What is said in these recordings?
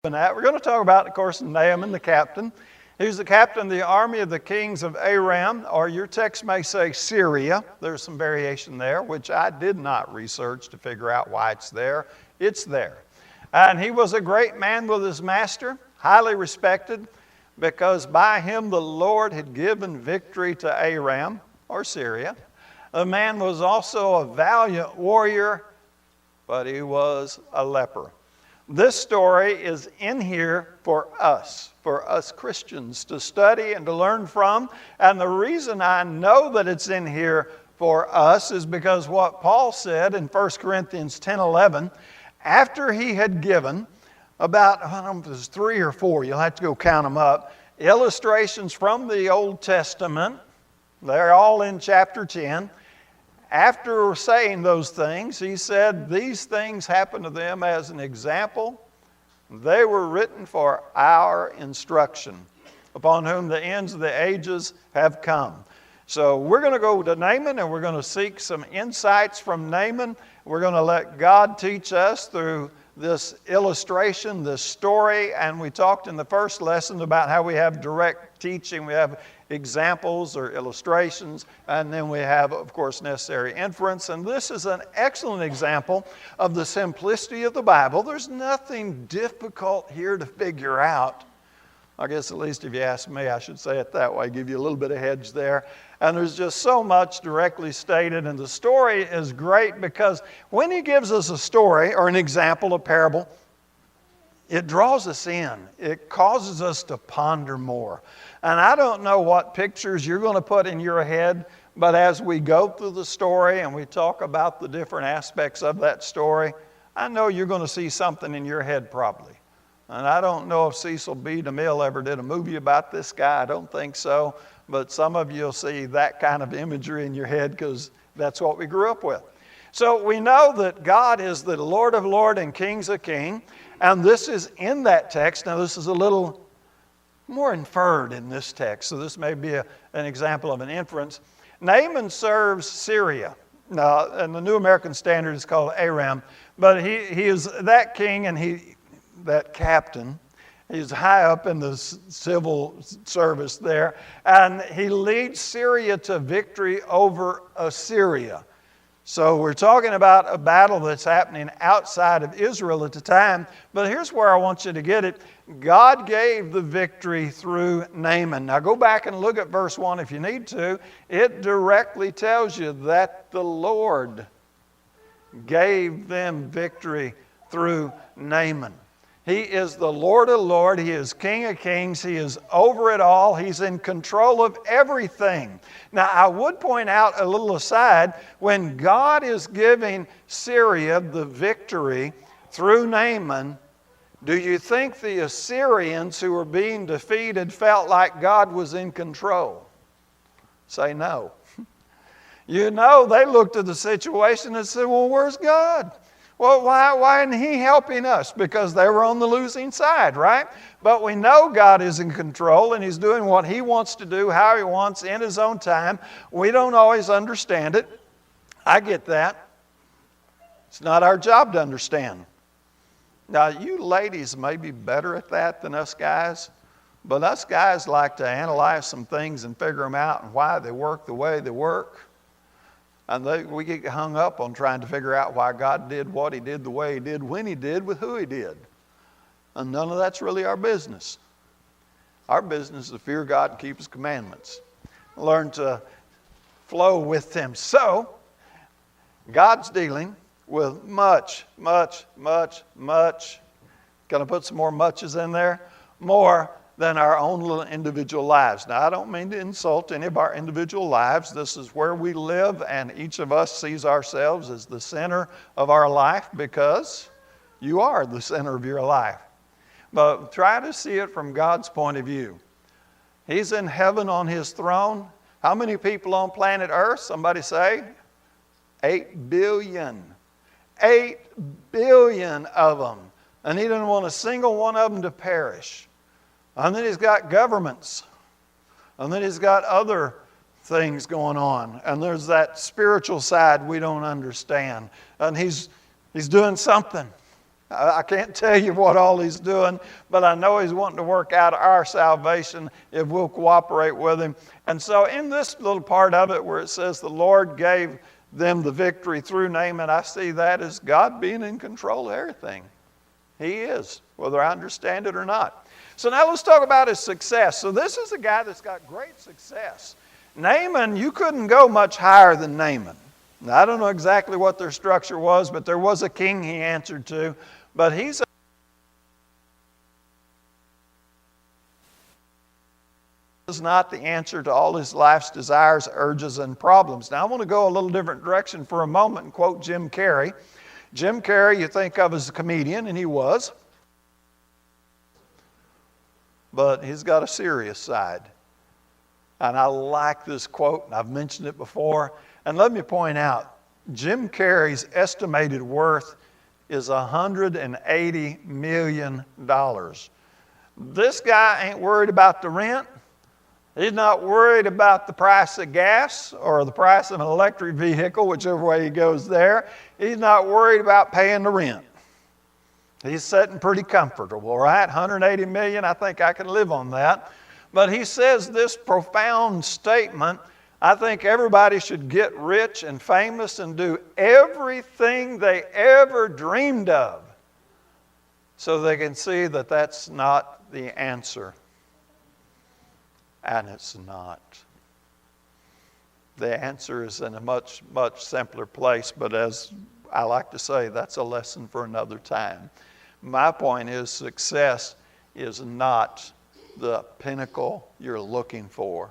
That. We're going to talk about, of course, Naaman the captain. He was the captain of the army of the kings of Aram, or your text may say Syria. There's some variation there, which I did not research to figure out why it's there. It's there. And he was a great man with his master, highly respected, because by him the Lord had given victory to Aram, or Syria. The man was also a valiant warrior, but he was a leper. This story is in here for us Christians to study and to learn from. And the reason I know that it's in here for us is because what Paul said in 1 Corinthians 10:11, after he had given about, I don't know if it was 3 or 4, you'll have to go count them up, illustrations from the Old Testament. They're all in chapter 10. After saying those things, he said, these things happened to them as an example. They were written for our instruction, upon whom the ends of the ages have come. So we're going to go to Naaman, and we're going to seek some insights from Naaman. We're going to let God teach us through this illustration, this story. And we talked in the first lesson about how we have direct teaching. We have examples or illustrations, and then we have, of course, necessary inference. And this is an excellent example of the simplicity of the Bible. There's nothing difficult here to figure out. I guess at least if you ask me, I should say it that way, give you a little bit of hedge there. And there's just so much directly stated, and the story is great because when he gives us a story or an example, a parable, it draws us in. It causes us to ponder more. And I don't know what pictures you're going to put in your head, but as we go through the story and we talk about the different aspects of that story, I know you're going to see something in your head probably. And I don't know if Cecil B. DeMille ever did a movie about this guy. I don't think so. But some of you will see that kind of imagery in your head because that's what we grew up with. So we know that God is the Lord of Lords and Kings of Kings. And this is in that text. Now this is a little more inferred in this text. So this may be an example of an inference. Naaman serves Syria. Now, in the New American Standard it's called Aram. But he is that king and that captain. He's high up in the civil service there. And he leads Syria to victory over Assyria. So we're talking about a battle that's happening outside of Israel at the time. But here's where I want you to get it. God gave the victory through Naaman. Now go back and look at verse 1 if you need to. It directly tells you that the Lord gave them victory through Naaman. He is the Lord of Lords. He is King of Kings. He is over it all. He's in control of everything. Now, I would point out a little aside, when God is giving Syria the victory through Naaman, do you think the Assyrians who were being defeated felt like God was in control? Say no. You know, they looked at the situation and said, well, where's God? Well, why isn't He helping us? Because they were on the losing side, right? But we know God is in control and He's doing what He wants to do, how He wants, in His own time. We don't always understand it. I get that. It's not our job to understand. Now, you ladies may be better at that than us guys, but us guys like to analyze some things and figure them out and why they work the way they work. And we get hung up on trying to figure out why God did what He did the way He did, when He did, with who He did. And none of that's really our business. Our business is to fear God and keep His commandments. Learn to flow with Him. So, God's dealing with much. Can I put some more muches in there? More than our own little individual lives. Now, I don't mean to insult any of our individual lives. This is where we live, and each of us sees ourselves as the center of our life because you are the center of your life. But try to see it from God's point of view. He's in heaven on His throne. How many people on planet Earth? Somebody say? 8 billion. 8 billion of them. And He didn't want a single one of them to perish. And then He's got governments. And then He's got other things going on. And there's that spiritual side we don't understand. And He's doing something. I can't tell you what all he's doing, but I know he's wanting to work out our salvation if we'll cooperate with him. And so in this little part of it where it says the Lord gave them the victory through Naaman, I see that as God being in control of everything. He is, whether I understand it or not. So now let's talk about his success. So this is a guy that's got great success. Naaman, you couldn't go much higher than Naaman. Now, I don't know exactly what their structure was, but there was a king he answered to. But he's not the answer to all his life's desires, urges, and problems. Now, I want to go a little different direction for a moment and quote Jim Carrey. Jim Carrey, you think of as a comedian, and he was. But he's got a serious side. And I like this quote, and I've mentioned it before. And let me point out, Jim Carrey's estimated worth is $180 million. This guy ain't worried about the rent. He's not worried about the price of gas or the price of an electric vehicle, whichever way he goes there. He's not worried about paying the rent. He's sitting pretty comfortable, right? $180 million, I think I can live on that. But he says this profound statement, I think everybody should get rich and famous and do everything they ever dreamed of so they can see that that's not the answer. And it's not. The answer is in a much, much simpler place, but as I like to say, that's a lesson for another time. My point is success is not the pinnacle you're looking for.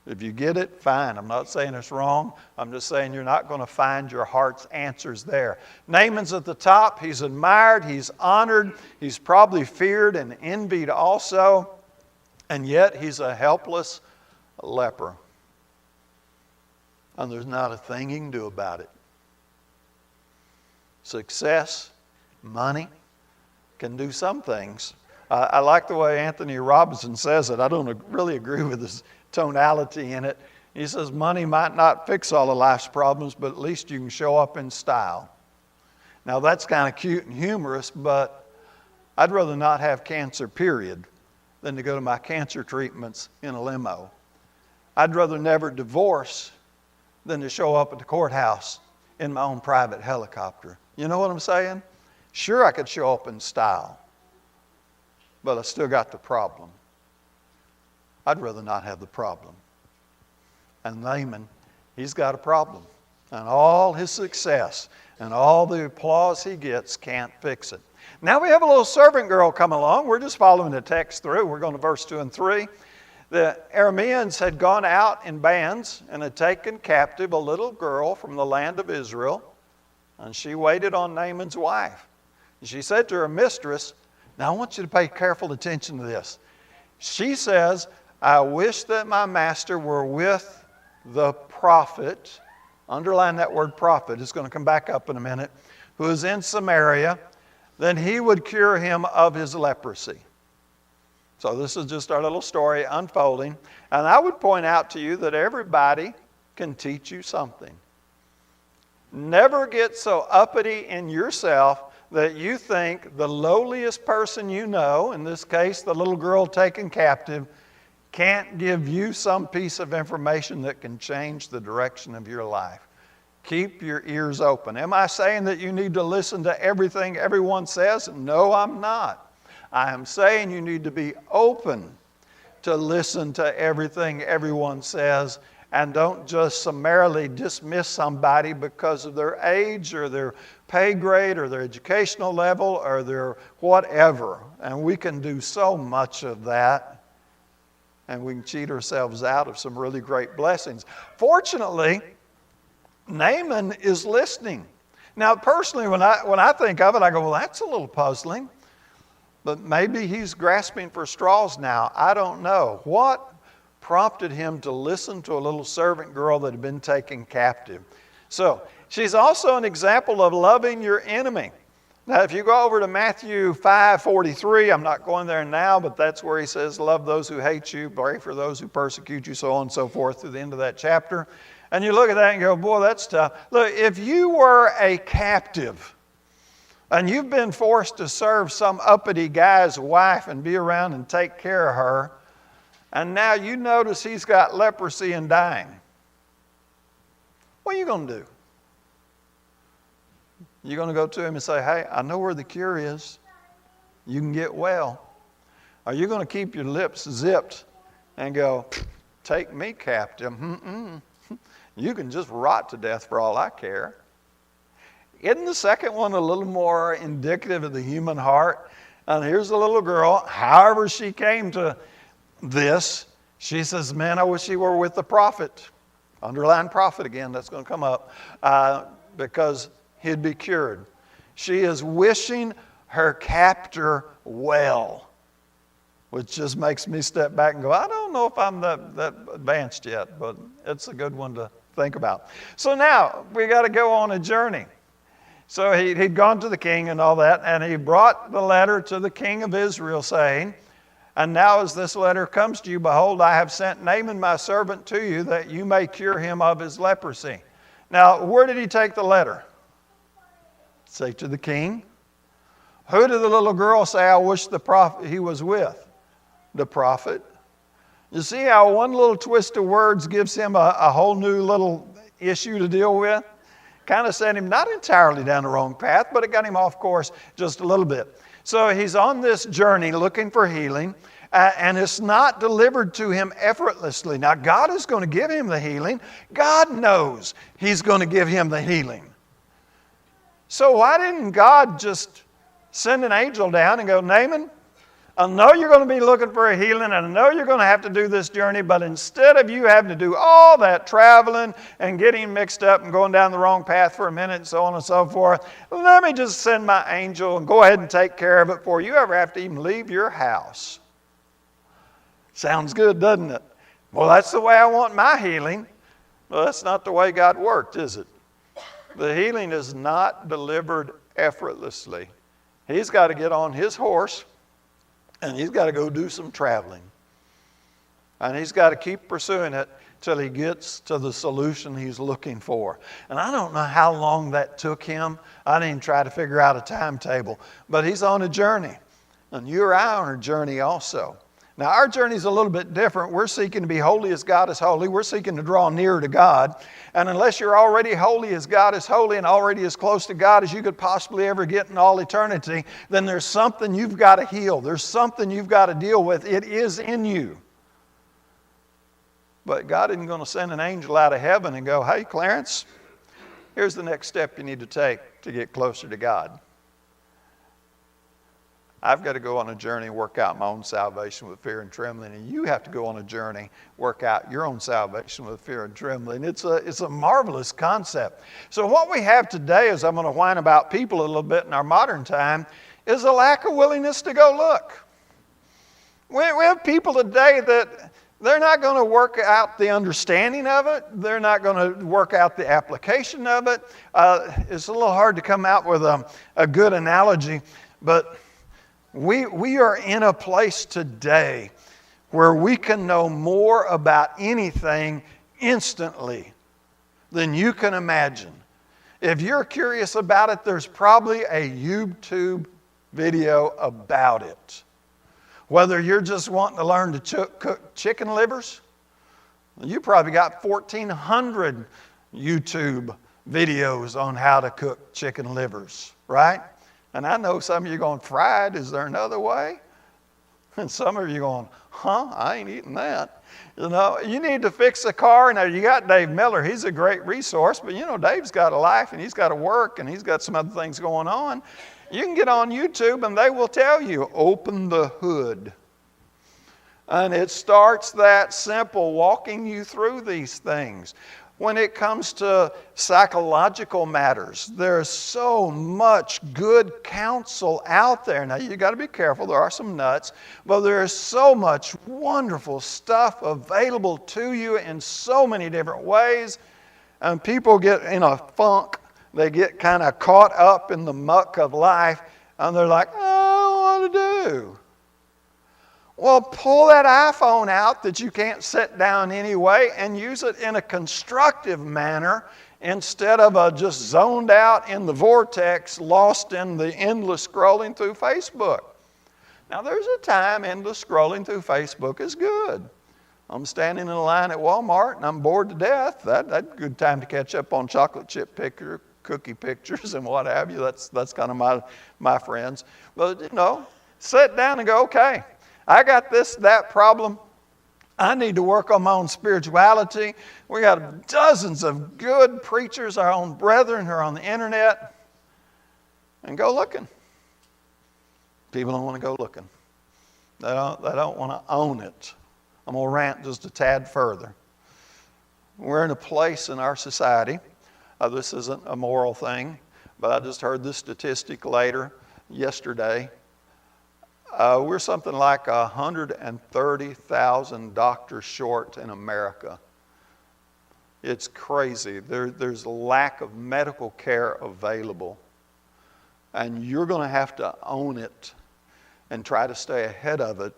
If you get it, fine. I'm not saying it's wrong. I'm just saying you're not going to find your heart's answers there. Naaman's at the top. He's admired. He's honored. He's probably feared and envied also. And yet he's a helpless leper. And there's not a thing he can do about it. Success, money, can do some things. I like the way Anthony Robinson says it. I don't really agree with his tonality in it. He says money might not fix all of life's problems, but at least you can show up in style. Now that's kind of cute and humorous, but I'd rather not have cancer, period, than to go to my cancer treatments in a limo. I'd rather never divorce than to show up at the courthouse in my own private helicopter. You know what I'm saying? Sure, I could show up in style, but I still got the problem. I'd rather not have the problem. And Naaman, he's got a problem. And all his success and all the applause he gets can't fix it. Now we have a little servant girl come along. We're just following the text through. We're going to verse 2 and 3. The Arameans had gone out in bands and had taken captive a little girl from the land of Israel. And she waited on Naaman's wife. And she said to her mistress, now I want you to pay careful attention to this. She says, I wish that my master were with the prophet. Underline that word prophet. It's going to come back up in a minute. Who is in Samaria. Then he would cure him of his leprosy. So this is just our little story unfolding. And I would point out to you that everybody can teach you something. Never get so uppity in yourself that you think the lowliest person you know, in this case the little girl taken captive, can't give you some piece of information that can change the direction of your life. Keep your ears open. Am I saying that you need to listen to everything everyone says? No, I'm not. I am saying you need to be open to listen to everything everyone says, and don't just summarily dismiss somebody because of their age or their pay grade or their educational level or their whatever. And we can do so much of that, and we can cheat ourselves out of some really great blessings. Fortunately, Naaman is listening. Now, personally, when I think of it, I go, well, that's a little puzzling. But maybe he's grasping for straws now. I don't know. What prompted him to listen to a little servant girl that had been taken captive? So, she's also an example of loving your enemy. Now, if you go over to Matthew 5:43, I'm not going there now, but that's where he says, love those who hate you, pray for those who persecute you, so on and so forth, through the end of that chapter. And you look at that and go, boy, that's tough. Look, if you were a captive, and you've been forced to serve some uppity guy's wife and be around and take care of her, and now you notice he's got leprosy and dying. What are you going to do? You're going to go to him and say, hey, I know where the cure is. You can get well. Are you going to keep your lips zipped and go, take me captive? You can just rot to death for all I care. Isn't the second one a little more indicative of the human heart? And here's a little girl, however she came to this, she says, man, I wish she were with the prophet. Underline prophet again, that's going to come up, because he'd be cured. She is wishing her captor well, which just makes me step back and go, I don't know if I'm that advanced yet, but it's a good one to think about. So now we got to go on a journey. So he'd gone to the king and all that, and he brought the letter to the king of Israel saying, and now as this letter comes to you, behold, I have sent Naaman my servant to you that you may cure him of his leprosy. Now, where did he take the letter? Say to the king. Who did the little girl say, I wish the prophet he was with? The prophet. You see how one little twist of words gives him a whole new little issue to deal with? Kind of sent him not entirely down the wrong path, but it got him off course just a little bit. So he's on this journey looking for healing, and it's not delivered to him effortlessly. Now, God is going to give him the healing. God knows he's going to give him the healing. So why didn't God just send an angel down and go, Naaman, I know you're going to be looking for a healing, and I know you're going to have to do this journey, but instead of you having to do all that traveling and getting mixed up and going down the wrong path for a minute and so on and so forth, let me just send my angel and go ahead and take care of it before you ever have to even leave your house. Sounds good, doesn't it? Well, that's the way I want my healing. Well, that's not the way God worked, is it? The healing is not delivered effortlessly. He's got to get on his horse, and he's got to go do some traveling. And he's got to keep pursuing it till he gets to the solution he's looking for. And I don't know how long that took him. I didn't try to figure out a timetable. But he's on a journey. And you or I are on a journey also. Now, our journey is a little bit different. We're seeking to be holy as God is holy. We're seeking to draw nearer to God. And unless you're already holy as God is holy and already as close to God as you could possibly ever get in all eternity, then there's something you've got to heal. There's something you've got to deal with. It is in you. But God isn't going to send an angel out of heaven and go, hey, Clarence, here's the next step you need to take to get closer to God. I've got to go on a journey, work out my own salvation with fear and trembling, and you have to go on a journey, work out your own salvation with fear and trembling. It's a marvelous concept. So what we have today, as I'm going to whine about people a little bit in our modern time, is a lack of willingness to go look. We have people today that they're not going to work out the understanding of it. They're not going to work out the application of it. It's a little hard to come out with a good analogy, but we are in a place today where we can know more about anything instantly than you can imagine. If you're curious about it, there's probably a YouTube video about it. Whether you're just wanting to learn to cook chicken livers, you probably got 1,400 YouTube videos on how to cook chicken livers, right? And I know some of you going, fried, is there another way? And some of you going, I ain't eating that. You know, you need to fix a car. Now, you got Dave Miller. He's a great resource. But, you know, Dave's got a life, and he's got to work, and he's got some other things going on. You can get on YouTube, and they will tell you, open the hood. And it starts that simple, walking you through these things. When it comes to psychological matters, there's so much good counsel out there. Now, you got to be careful. There are some nuts, but there's so much wonderful stuff available to you in so many different ways. And people get in a funk. They get kind of caught up in the muck of life, and they're like, I don't know what to do. Well, pull that iPhone out that you can't set down anyway and use it in a constructive manner instead of just zoned out in the vortex, lost in the endless scrolling through Facebook. Now, there's a time endless scrolling through Facebook is good. I'm standing in a line at Walmart and I'm bored to death. That's a good time to catch up on chocolate chip cookie pictures and what have you. That's kind of my friends. But, sit down and go, okay, I got that problem. I need to work on my own spirituality. We got dozens of good preachers, our own brethren who are on the internet. And go looking. People don't want to go looking. They don't want to own it. I'm going to rant just a tad further. We're in a place in our society, this isn't a moral thing, but I just heard this statistic yesterday. We're something like 130,000 doctors short in America. It's crazy. There's a lack of medical care available. And you're going to have to own it and try to stay ahead of it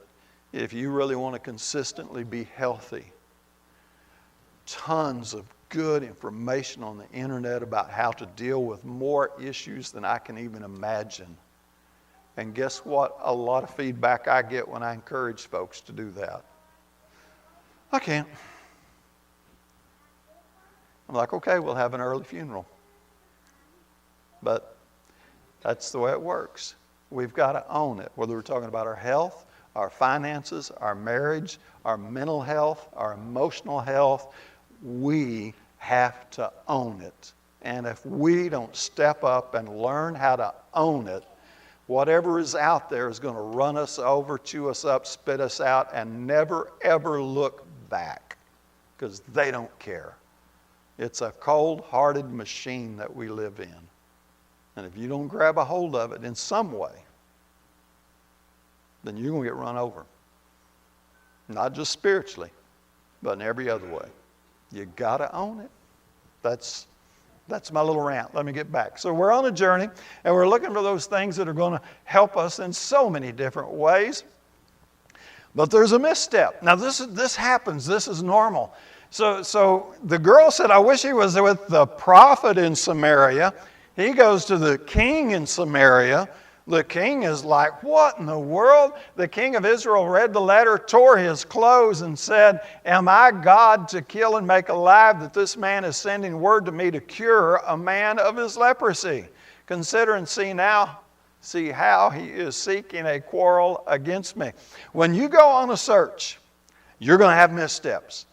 if you really want to consistently be healthy. Tons of good information on the internet about how to deal with more issues than I can even imagine. And guess what? A lot of feedback I get when I encourage folks to do that. I can't. I'm like, okay, we'll have an early funeral. But that's the way it works. We've got to own it, whether we're talking about our health, our finances, our marriage, our mental health, our emotional health. We have to own it. And if we don't step up and learn how to own it, whatever is out there is going to run us over, chew us up, spit us out, and never, ever look back because they don't care. It's a cold-hearted machine that we live in. And if you don't grab a hold of it in some way, then you're going to get run over. Not just spiritually, but in every other way. You got to own it. That's my little rant. Let me get back. So we're on a journey, and we're looking for those things that are going to help us in so many different ways. But there's a misstep. Now, this happens. This is normal. So the girl said, I wish he was with the prophet in Samaria. He goes to the king in Samaria. The king is like, what in the world? The king of Israel read the letter, tore his clothes, and said, am I God to kill and make alive that this man is sending word to me to cure a man of his leprosy? Consider and see how he is seeking a quarrel against me. When you go on a search, you're going to have missteps.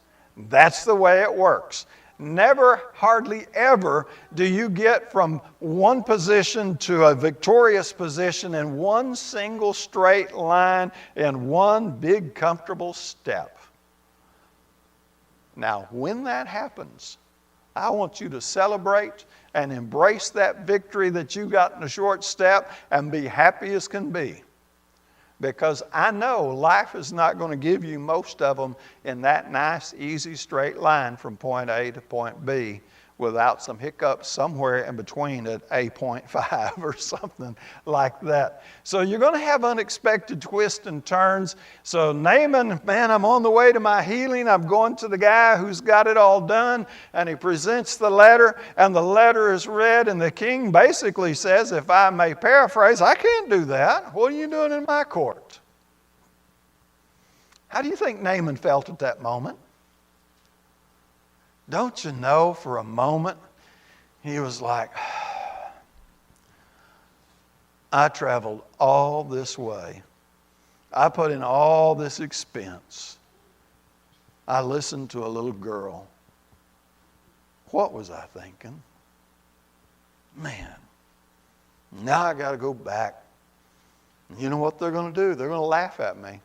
That's the way it works. Never, hardly ever do you get from one position to a victorious position in one single straight line in one big comfortable step. Now, when that happens, I want you to celebrate and embrace that victory that you got in a short step and be happy as can be. Because I know life is not going to give you most of them in that nice, easy, straight line from point A to point B without some hiccups somewhere in between at A.5 or something like that. So you're going to have unexpected twists and turns. So Naaman, man, I'm on the way to my healing. I'm going to the guy who's got it all done. And he presents the letter, and the letter is read. And the king basically says, if I may paraphrase, I can't do that. What are you doing in my court? How do you think Naaman felt at that moment? Don't you know, for a moment, he was like, I traveled all this way. I put in all this expense. I listened to a little girl. What was I thinking? Man, now I got to go back. You know what they're going to do? They're going to laugh at me.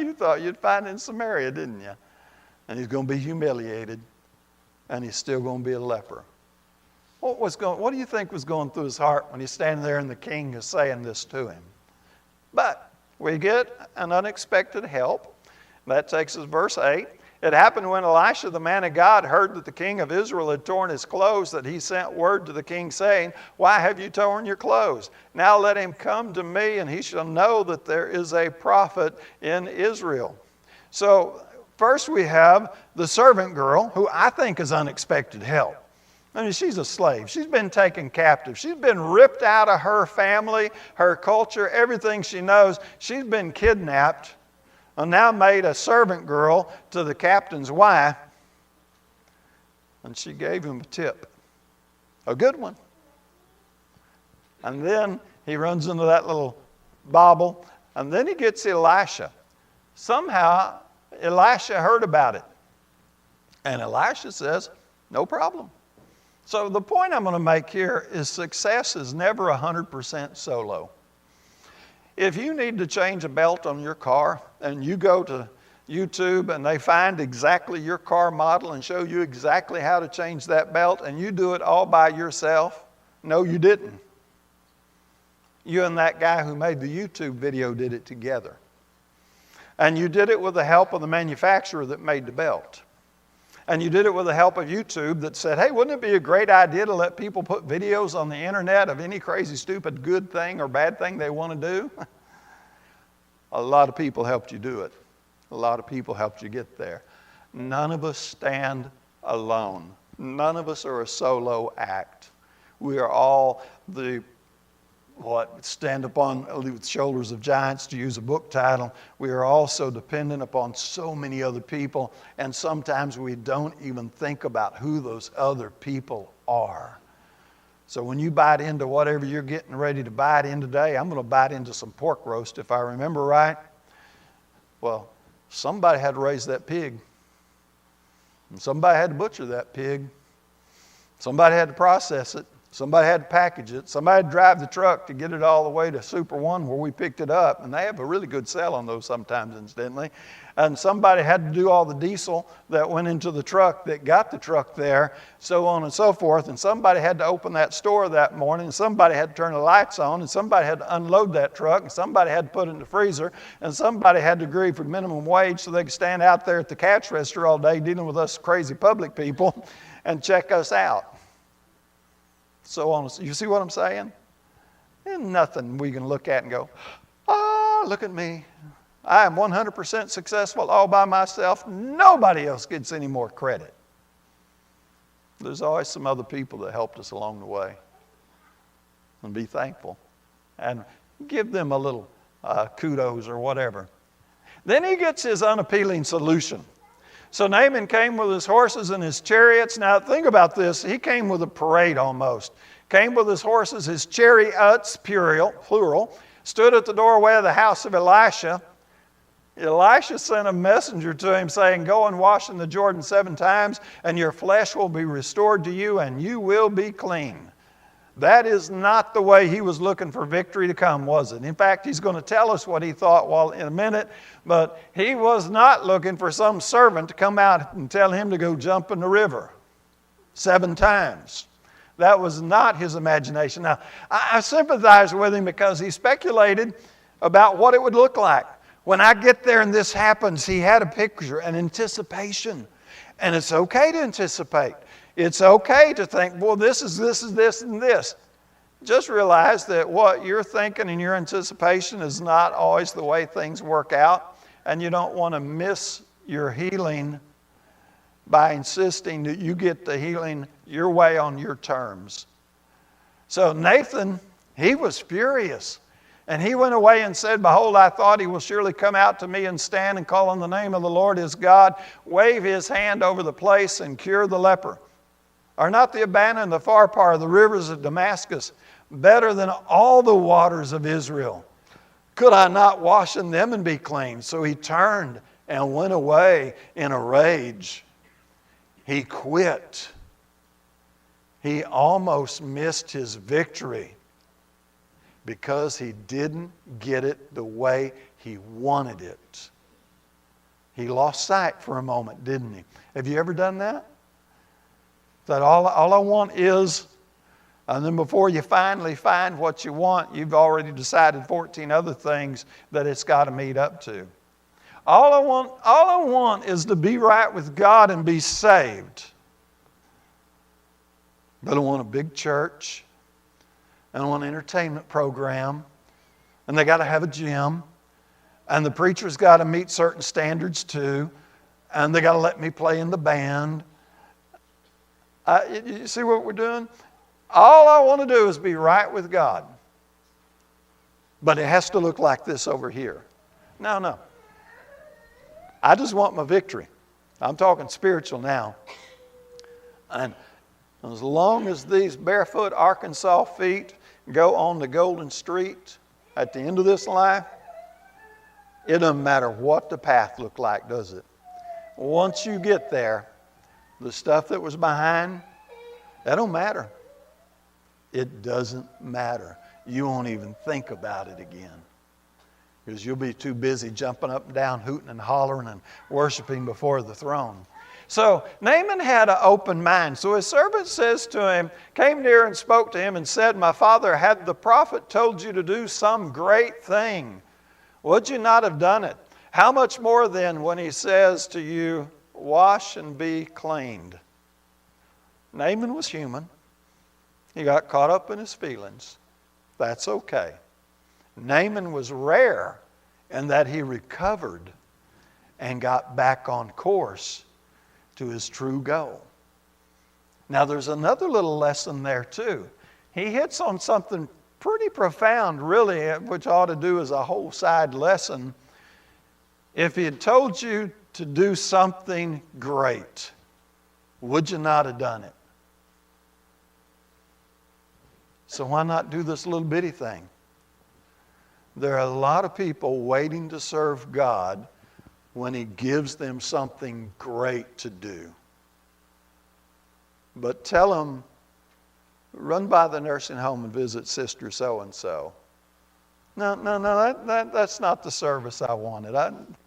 You thought you'd find it in Samaria, didn't you? And he's going to be humiliated. And he's still going to be a leper. What do you think was going through his heart when he's standing there and the king is saying this to him? But we get an unexpected help. That takes us to verse 8. It happened when Elisha, the man of God, heard that the king of Israel had torn his clothes, that he sent word to the king saying, why have you torn your clothes? Now let him come to me, and he shall know that there is a prophet in Israel. So first we have the servant girl, who I think is unexpected help. I mean, she's a slave. She's been taken captive. She's been ripped out of her family, her culture, everything she knows. She's been kidnapped and now made a servant girl to the captain's wife. And she gave him a tip, a good one. And then he runs into that little bauble, and then he gets Elisha. Somehow, Elisha heard about it. And Elisha says, no problem. So the point I'm going to make here is success is never 100% solo. If you need to change a belt on your car and you go to YouTube and they find exactly your car model and show you exactly how to change that belt and you do it all by yourself, no, you didn't. You and that guy who made the YouTube video did it together. And you did it with the help of the manufacturer that made the belt. And you did it with the help of YouTube that said, hey, wouldn't it be a great idea to let people put videos on the internet of any crazy, stupid, good thing or bad thing they want to do? A lot of people helped you do it. A lot of people helped you get there. None of us stand alone. None of us are a solo act. We are all stand upon the shoulders of giants, to use a book title. We are also dependent upon so many other people, and sometimes we don't even think about who those other people are. So when you bite into whatever you're getting ready to bite in today, I'm going to bite into some pork roast if I remember right. Well, somebody had to raise that pig. And somebody had to butcher that pig. Somebody had to process it. Somebody had to package it. Somebody had to drive the truck to get it all the way to Super One where we picked it up. And they have a really good sale on those sometimes, incidentally. And somebody had to do all the diesel that went into the truck that got the truck there, so on and so forth. And somebody had to open that store that morning. And somebody had to turn the lights on. And somebody had to unload that truck. And somebody had to put it in the freezer. And somebody had to agree for minimum wage so they could stand out there at the cash register all day dealing with us crazy public people and check us out. So on. You see what I'm saying? There's nothing we can look at and go, look at me. I am 100% successful all by myself. Nobody else gets any more credit. There's always some other people that helped us along the way. And be thankful. And give them a little kudos or whatever. Then he gets his unappealing solution. So Naaman came with his horses and his chariots. Now think about this. He came with a parade almost. Came with his horses, his chariots, plural, stood at the doorway of the house of Elisha. Elisha sent a messenger to him saying, go and wash in the Jordan 7 times, and your flesh will be restored to you, and you will be clean. That is not the way he was looking for victory to come, was it? In fact, he's going to tell us what he thought in a minute, but he was not looking for some servant to come out and tell him to go jump in the river 7 times. That was not his imagination. Now, I sympathize with him because he speculated about what it would look like. When I get there and this happens, he had a picture, an anticipation. And it's okay to anticipate. It's okay to think, well, this is this, and this. Just realize that what you're thinking and your anticipation is not always the way things work out. And you don't want to miss your healing by insisting that you get the healing your way on your terms. So Nathan, he was furious. And he went away and said, behold, I thought he will surely come out to me and stand and call on the name of the Lord his God, wave his hand over the place and cure the leper. Are not the Abana and the Pharpar of the rivers of Damascus better than all the waters of Israel? Could I not wash in them and be clean? So he turned and went away in a rage. He quit. He almost missed his victory because he didn't get it the way he wanted it. He lost sight for a moment, didn't he? Have you ever done that? That all I want is, and then before you finally find what you want, you've already decided 14 other things that it's got to meet up to. All I want is to be right with God and be saved. But I want a big church, and I want an entertainment program, and they got to have a gym, and the preacher's got to meet certain standards too, and they got to let me play in the band. You see what we're doing? All I want to do is be right with God. But it has to look like this over here. No. I just want my victory. I'm talking spiritual now. And as long as these barefoot Arkansas feet go on the golden street at the end of this life, it doesn't matter what the path looked like, does it? Once you get there, the stuff that was behind, that don't matter. It doesn't matter. You won't even think about it again. Because you'll be too busy jumping up and down, hooting and hollering and worshiping before the throne. So Naaman had an open mind. So his servant says to him, came near and spoke to him and said, my father, had the prophet told you to do some great thing, would you not have done it? How much more then when he says to you, wash and be cleaned? Naaman was human. He got caught up in his feelings. That's okay. Naaman was rare in that he recovered and got back on course to his true goal. Now there's another little lesson there too. He hits on something pretty profound really, which ought to do as a whole side lesson. If he had told you to do something great, would you not have done it? So why not do this little bitty thing? There are a lot of people waiting to serve God when He gives them something great to do. But tell them, run by the nursing home and visit Sister so-and-so. No, that's not the service I wanted.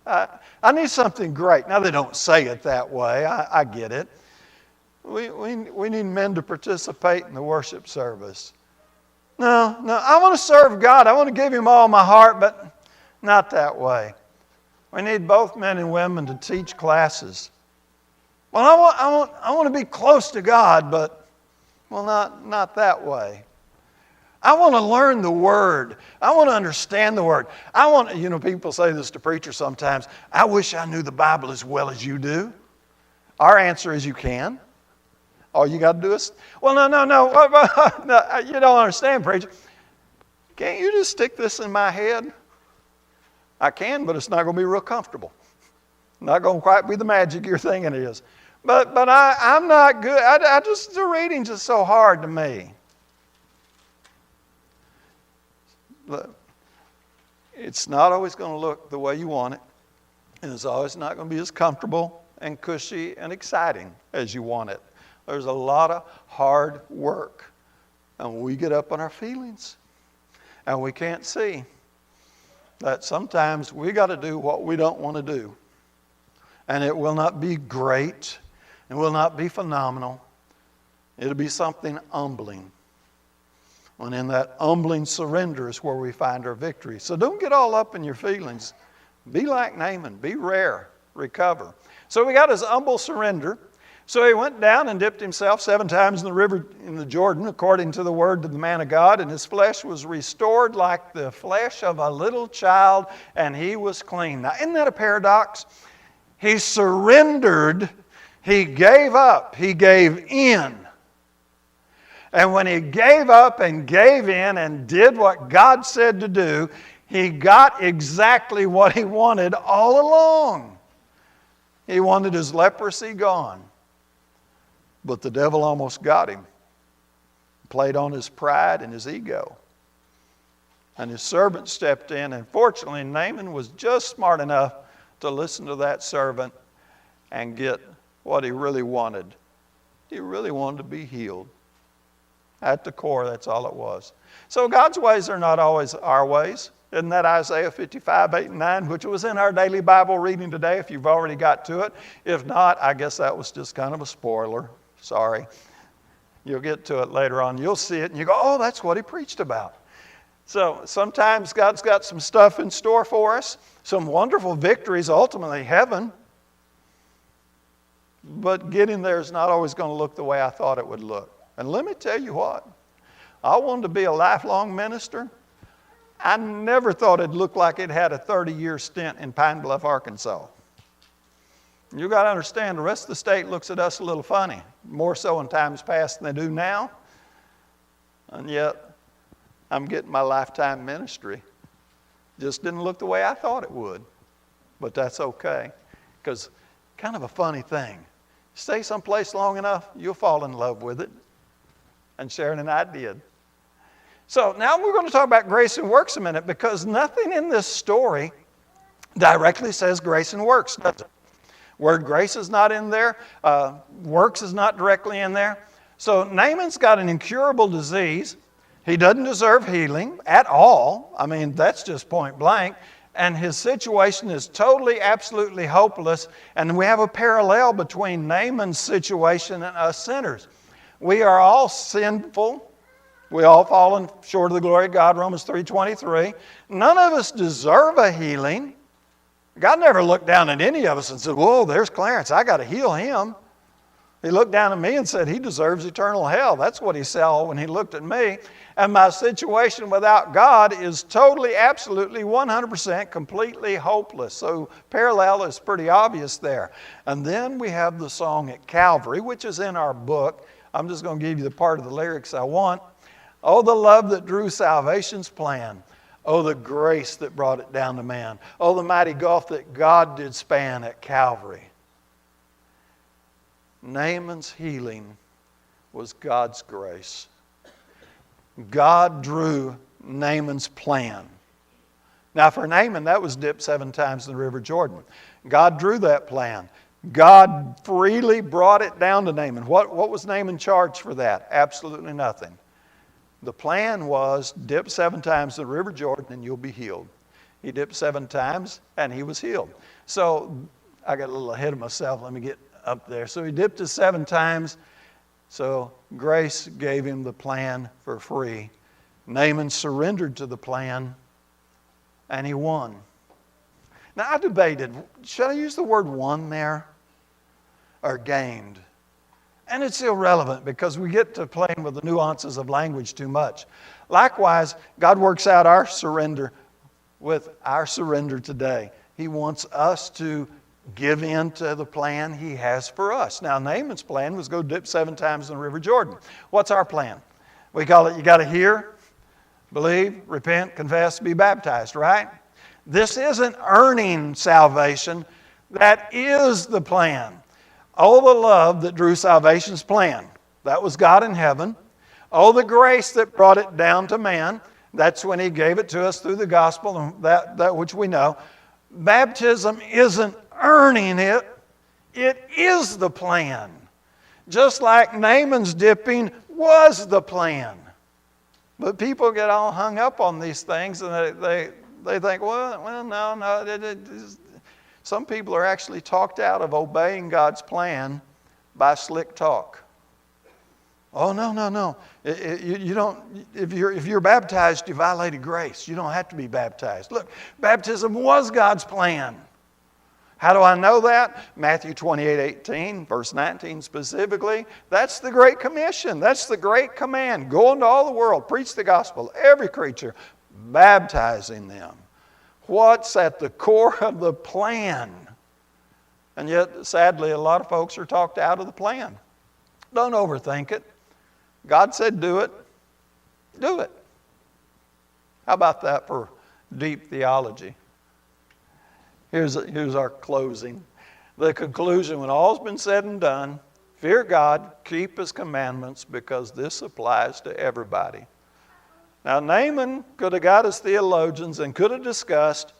I need something great. Now, they don't say it that way. I get it. We need men to participate in the worship service. No, I want to serve God. I want to give Him all my heart, but not that way. We need both men and women to teach classes. Well, I want to be close to God, but, well, not that way. I want to learn the Word. I want to understand the Word. People say this to preachers sometimes, I wish I knew the Bible as well as you do. Our answer is you can. All you got to do is, well, no, you don't understand, preacher. Can't you just stick this in my head? I can, but it's not going to be real comfortable. Not going to quite be the magic you're thinking it is. But I'm not good. The reading's just so hard to me. Look, it's not always going to look the way you want it. And it's always not going to be as comfortable and cushy and exciting as you want it. There's a lot of hard work. And we get up on our feelings. And we can't see that sometimes we got to do what we don't want to do. And it will not be great. It will not be phenomenal. It'll be something humbling. And in that humbling surrender is where we find our victory. So don't get all up in your feelings. Be like Naaman. Be rare. Recover. So we got his humble surrender. So he went down and dipped himself 7 times in the river in the Jordan, according to the word of the man of God, and his flesh was restored like the flesh of a little child, and he was clean. Now, isn't that a paradox? He surrendered, he gave up, he gave in. And when he gave up and gave in and did what God said to do, he got exactly what he wanted all along. He wanted his leprosy gone. But the devil almost got him. Played on his pride and his ego. And his servant stepped in, and fortunately Naaman was just smart enough to listen to that servant and get what he really wanted. He really wanted to be healed. At the core, that's all it was. So God's ways are not always our ways. Isn't that Isaiah 55, 8 and 9, which was in our daily Bible reading today, if you've already got to it. If not, I guess that was just kind of a spoiler. Sorry. You'll get to it later on. You'll see it and you go, oh, that's what he preached about. So sometimes God's got some stuff in store for us, some wonderful victories, ultimately heaven. But getting there is not always going to look the way I thought it would look. And let me tell you what, I wanted to be a lifelong minister. I never thought it'd look like it had a 30-year stint in Pine Bluff, Arkansas. You got to understand, the rest of the state looks at us a little funny, more so in times past than they do now. And yet, I'm getting my lifetime ministry. Just didn't look the way I thought it would. But that's okay, because kind of a funny thing. Stay someplace long enough, you'll fall in love with it. And Sharon and I did. So now we're going to talk about grace and works a minute, because nothing in this story directly says grace and works, does it? Word grace is not in there. Works is not directly in there. So Naaman's got an incurable disease. He doesn't deserve healing at all. I mean, that's just point blank. And his situation is totally, absolutely hopeless. And we have a parallel between Naaman's situation and us sinners. We are all sinful. We all fallen short of the glory of God, Romans 3:23. None of us deserve a healing. God never looked down at any of us and said, whoa, there's Clarence, I got to heal him. He looked down at me and said, he deserves eternal hell. That's what he saw when he looked at me. And my situation without God is totally, absolutely, 100% completely hopeless. So parallel is pretty obvious there. And then we have the song at Calvary, which is in our book. I'm just going to give you the part of the lyrics I want. Oh, the love that drew salvation's plan. Oh, the grace that brought it down to man. Oh, the mighty gulf that God did span at Calvary. Naaman's healing was God's grace. God drew Naaman's plan. Now for Naaman, that was dipped 7 times in the River Jordan. God drew that plan. God freely brought it down to Naaman. What was Naaman charged for that? Absolutely nothing. The plan was dip 7 times in the River Jordan and you'll be healed. He dipped 7 times and he was healed. So I got a little ahead of myself. Let me get up there. So he dipped it 7 times. So grace gave him the plan for free. Naaman surrendered to the plan and he won. Now I debated, should I use the word won there or gained? And it's irrelevant because we get to playing with the nuances of language too much. Likewise, God works out our surrender with our surrender today. He wants us to give in to the plan He has for us. Now, Naaman's plan was go dip 7 times in the River Jordan. What's our plan? We call it, you got to hear, believe, repent, confess, be baptized, right? This isn't earning salvation. That is the plan. Oh, the love that drew salvation's plan. That was God in heaven. Oh, the grace that brought it down to man. That's when He gave it to us through the gospel, and that which we know. Baptism isn't earning it. It is the plan. Just like Naaman's dipping was the plan. But people get all hung up on these things, and they think, well, no. Some people are actually talked out of obeying God's plan by slick talk. Oh, no. You don't. If you're baptized, you violated grace. You don't have to be baptized. Look, baptism was God's plan. How do I know that? Matthew 28:18, verse 19 specifically. That's the Great Commission. That's the great command. Go into all the world, preach the gospel, every creature, baptizing them. What's at the core of the plan? And yet, sadly, a lot of folks are talked out of the plan. Don't overthink it. God said do it. Do it. How about that for deep theology? Here's our closing. The conclusion, when all's been said and done, fear God, keep His commandments, because this applies to everybody. Now, Naaman could have got his theologians and could have discussed,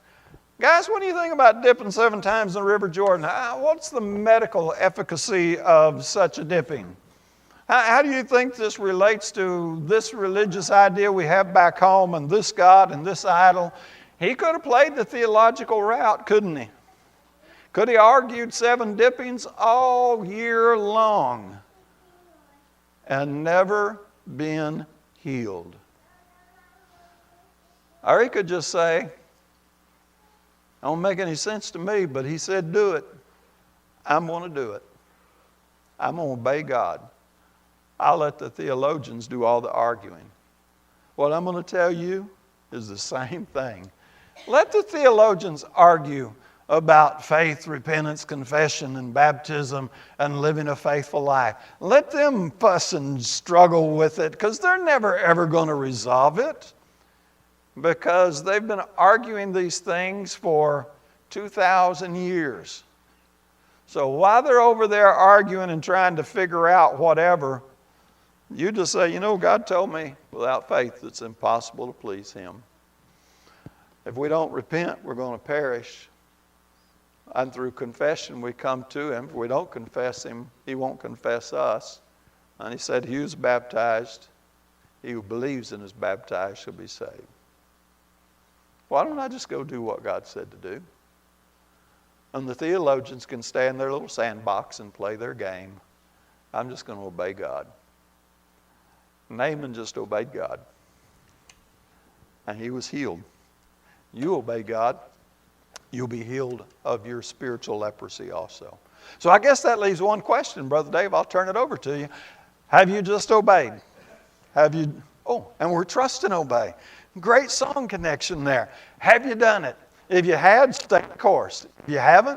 guys, what do you think about dipping 7 times in the River Jordan? What's the medical efficacy of such a dipping? How do you think this relates to this religious idea we have back home and this God and this idol? He could have played the theological route, couldn't he? Could he argued 7 dippings all year long and never been healed? Or he could just say, it don't make any sense to me, but He said do it. I'm going to do it. I'm going to obey God. I'll let the theologians do all the arguing. What I'm going to tell you is the same thing. Let the theologians argue about faith, repentance, confession, and baptism, and living a faithful life. Let them fuss and struggle with it, because they're never ever going to resolve it, because they've been arguing these things for 2,000 years. So while they're over there arguing and trying to figure out whatever, you just say, God told me without faith it's impossible to please Him. If we don't repent, we're going to perish. And through confession, we come to Him. If we don't confess Him, He won't confess us. And He said, he who's baptized, he who believes and is baptized shall be saved. Why don't I just go do what God said to do? And the theologians can stay in their little sandbox and play their game. I'm just going to obey God. Naaman just obeyed God. And he was healed. You obey God, you'll be healed of your spiritual leprosy also. So I guess that leaves one question, Brother Dave. I'll turn it over to you. Have you just obeyed? And we're trust and obey. Great song connection there. Have you done it? If you had, stay the course. If you haven't,